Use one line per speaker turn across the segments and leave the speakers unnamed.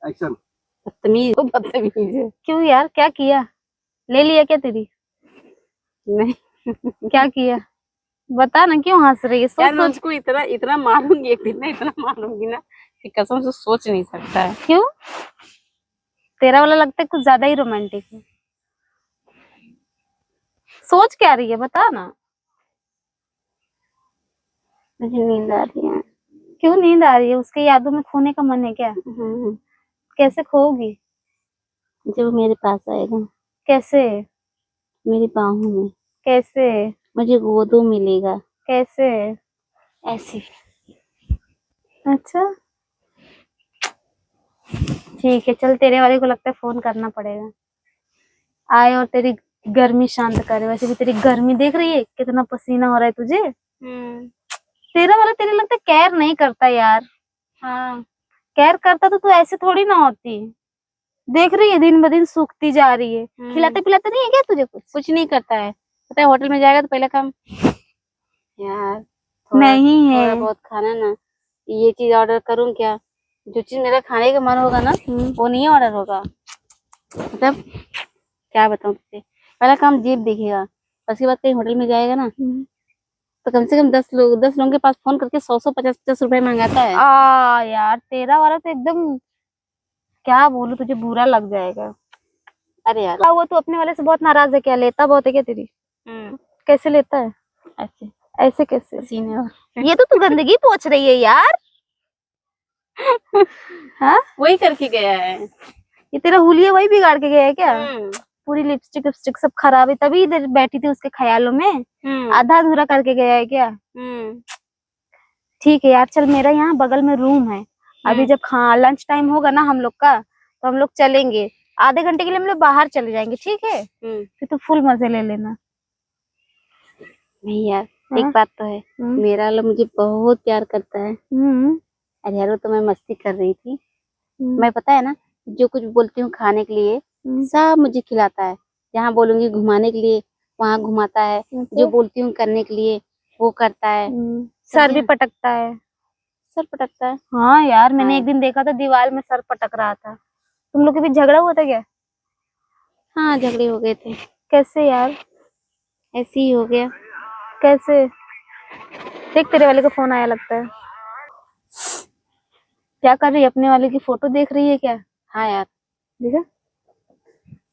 Action.
बदतमीज बदतमीज है।
क्यों यार, क्या किया? ले लिया क्या तेरी?
नहीं
क्या किया बता ना, क्यों हंस रही है?
यार
सोच
मैं
सोच।
उसको इतना इतना मारूंगी एक दिन, मैं इतना मारूंगी ना कि कसम से सोच नहीं सकता है।
क्यों? तेरा वाला लगता है कुछ ज्यादा ही रोमांटिक है। सोच क्या रही है बता ना।
मुझे नींद आ रही है।
क्यों नींद आ रही है? उसके यादों में खोने का मन है क्या? कैसे खोओगी?
जब वो मेरे पास आएगा,
कैसे?
मेरी बाहों में,
कैसे?
मुझे गोदों मिलेगा।
कैसे?
ऐसे।
अच्छा ठीक है, चल तेरे वाले को लगता है फोन करना पड़ेगा, आए और तेरी गर्मी शांत करे। वैसे भी तेरी गर्मी देख रही है, कितना पसीना हो रहा है तुझे। तेरा वाला तेरे लगता है केयर नहीं करता यार।
हाँ
केयर करता तो तू ऐसे थोड़ी ना होती। देख रही है दिन ब दिन सूखती जा रही है। खिलाते पिलाते नहीं है क्या तुझे कुछ?
कुछ नहीं करता है। पता है होटल में जाएगा तो पहले काम, यार
नहीं है।
थोड़ा बहुत खाना ना, ये चीज ऑर्डर करूं क्या, जो चीज मेरा खाने का मन होगा ना वो नहीं ऑर्डर होगा। मतलब क्या बताऊं तुझे, पहला काम जेब देखेगा, उसके बाद कहीं होटल में जाएगा ना तो कम से कम 10 लोगों के पास फोन करके 100 50 रुपए मांगाता है।
यार तेरा वाला तो एकदम, क्या बोलूं तुझे, बुरा लग जाएगा।
अरे यार
वो तो अपने वाले से बहुत नाराज है क्या? लेता बहुत है क्या तेरी? कैसे लेता है?
ऐसे
ऐसे कैसे?
सीने और
ये तो तू गंदगी पोंछ रही है यार। हाँ
वही करके गया है।
ये तेरा हुलिया वही बिगाड़ के गया है क्या? पूरी लिपस्टिक विपस्टिक सब खराब है, तभी इधर बैठी थी उसके ख्यालों में। आधा अधूरा करके गया है क्या? ठीक है यार, चल मेरा यहाँ बगल में रूम है। अभी जब लंच टाइम होगा ना हम लोग का, तो हम लोग चलेंगे। आधे घंटे के लिए हम लोग बाहर चले जाएंगे, ठीक है? फिर तो फुल मजे ले लेना।
नहीं यार एक बात तो है, मेरा वाला मुझे बहुत प्यार करता है। अरे यार वो तो मैं मस्ती कर रही थी। मैं पता है ना, जो कुछ बोलती हूँ खाने के लिए सब मुझे खिलाता है। जहाँ बोलूंगी घुमाने के लिए वहाँ घुमाता है, जो बोलती हूँ करने के लिए वो करता है।
सर भी पटकता है।
सर पटकता है?
हाँ यार, मैंने एक दिन देखा था दीवार में सर पटक रहा था। तुम लोग के बीच झगड़ा हुआ था क्या?
हाँ झगड़े हो गए थे।
कैसे यार?
ऐसे ही हो गया।
कैसे? देख तेरे वाले का फोन आया लगता है। क्या कर रही है? अपने वाले की फोटो देख रही है क्या?
हाँ यार
देखा।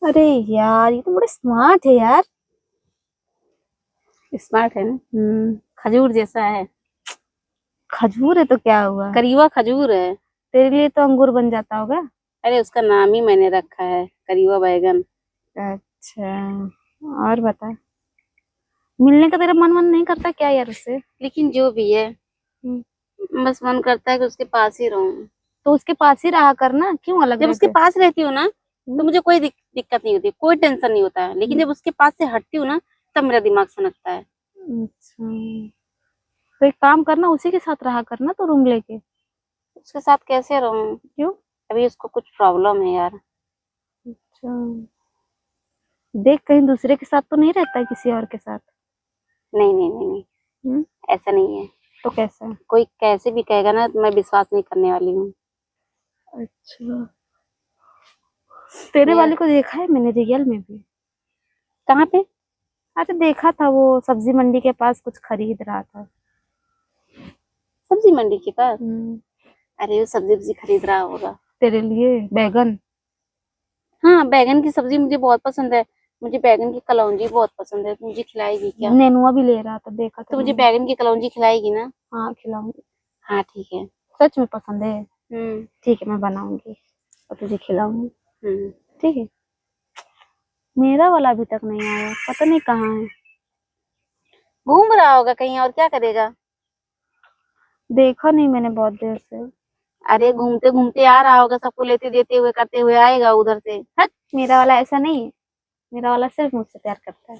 अरे यार ये तो बड़े स्मार्ट है यार।
स्मार्ट है ना, खजूर जैसा है।
खजूर है तो क्या हुआ?
करीवा खजूर है।
तेरे लिए तो अंगूर बन जाता होगा।
अरे उसका नाम ही मैंने रखा है करीवा बैगन।
अच्छा और बता, मिलने का तेरा मन नहीं करता क्या यार उससे?
लेकिन जो भी है बस मन करता है कि उसके पास ही रहूं।
तो उसके पास ही रहा करना, क्यों अलग
जब उसके
रहते?
पास रहती हूँ ना तो मुझे कोई दिक्कत नहीं होती, कोई टेंशन नहीं होता है। लेकिन जब उसके पास से हटती हूँ ना तब मेरा दिमाग सनकता है।
अच्छा तो एक काम करना, उसी के साथ रहा करना तो रूम लेके।
उसके साथ कैसे रहूं?
क्यों?
अभी उसको कुछ प्रॉब्लम है यार।
अच्छा देख, कहीं दूसरे के साथ तो नहीं रहता है, किसी और के साथ?
नहीं नहीं नहीं नहीं, ऐसा नहीं है।
तो कैसा है?
कोई कैसे भी कहेगा ना तो मैं विश्वास नहीं करने वाली हूँ।
अच्छा तेरे वाले को देखा है मैंने रियल में भी।
कहाँ पे?
अरे देखा था, वो सब्जी मंडी के पास कुछ खरीद रहा था।
सब्जी मंडी के पास? अरे वो सब्जी खरीद रहा होगा
तेरे लिए बैगन।
हाँ बैगन की सब्जी मुझे बहुत पसंद है। मुझे बैगन की कलौंजी बहुत पसंद है। मुझे खिलाएगी क्या?
नेनुआ भी ले रहा था, देखा था
तो मुझे बैगन की कलौंजी खिलाएगी ना?
हाँ खिलाऊंगी।
हाँ ठीक है।
सच में पसंद है? ठीक है मैं बनाऊंगी और तुझे खिलाऊंगी। ठीक है। मेरा वाला अभी तक नहीं आया, पता नहीं कहाँ है।
घूम रहा होगा कहीं, और क्या करेगा?
देखा नहीं मैंने बहुत देर से।
अरे घूमते घूमते आ रहा होगा, सबको लेते देते हुए करते हुए आएगा उधर से।
हट, मेरा वाला ऐसा नहीं है। मेरा वाला सिर्फ मुझसे प्यार करता है।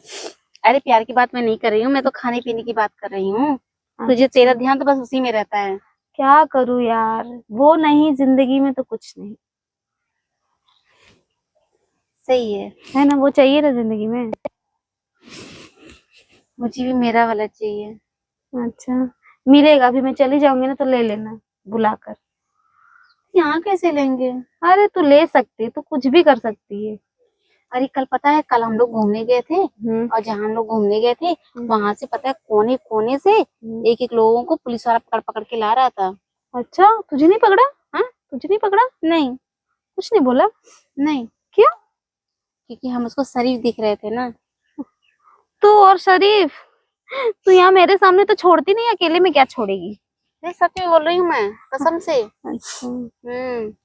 अरे प्यार की बात मैं नहीं कर रही हूँ, मैं तो खाने पीने की बात कर रही हूँ। तुझे तेरा ध्यान तो बस उसी में रहता है।
क्या करूँ यार, वो नहीं जिंदगी में तो कुछ नहीं।
सही है
ना, वो चाहिए ना जिंदगी में।
मुझे भी मेरा वाला चाहिए।
अच्छा मिलेगा, अभी मैं चली जाऊंगी ना तो ले लेना बुलाकर।
यहाँ कैसे लेंगे?
अरे तू ले सकती है, तू कुछ भी कर सकती है।
अरे कल पता है, कल हम लोग घूमने गए थे और जहाँ हम लोग घूमने गए थे वहां से पता है कोने कोने से एक एक लोगों को पुलिस वाला पकड़ पकड़ के ला रहा था।
अच्छा, तुझे नहीं पकड़ा?
हाँ,
तुझे नहीं पकड़ा?
नहीं,
कुछ नहीं बोला?
नहीं,
क्यों?
क्योंकि हम उसको शरीफ दिख रहे थे ना।
तू और शरीफ, तू यहाँ मेरे सामने तो छोड़ती नहीं, अकेले में क्या छोड़ेगी?
नहीं, सच में बोल रही हूँ मैं, कसम से।
अच्छा।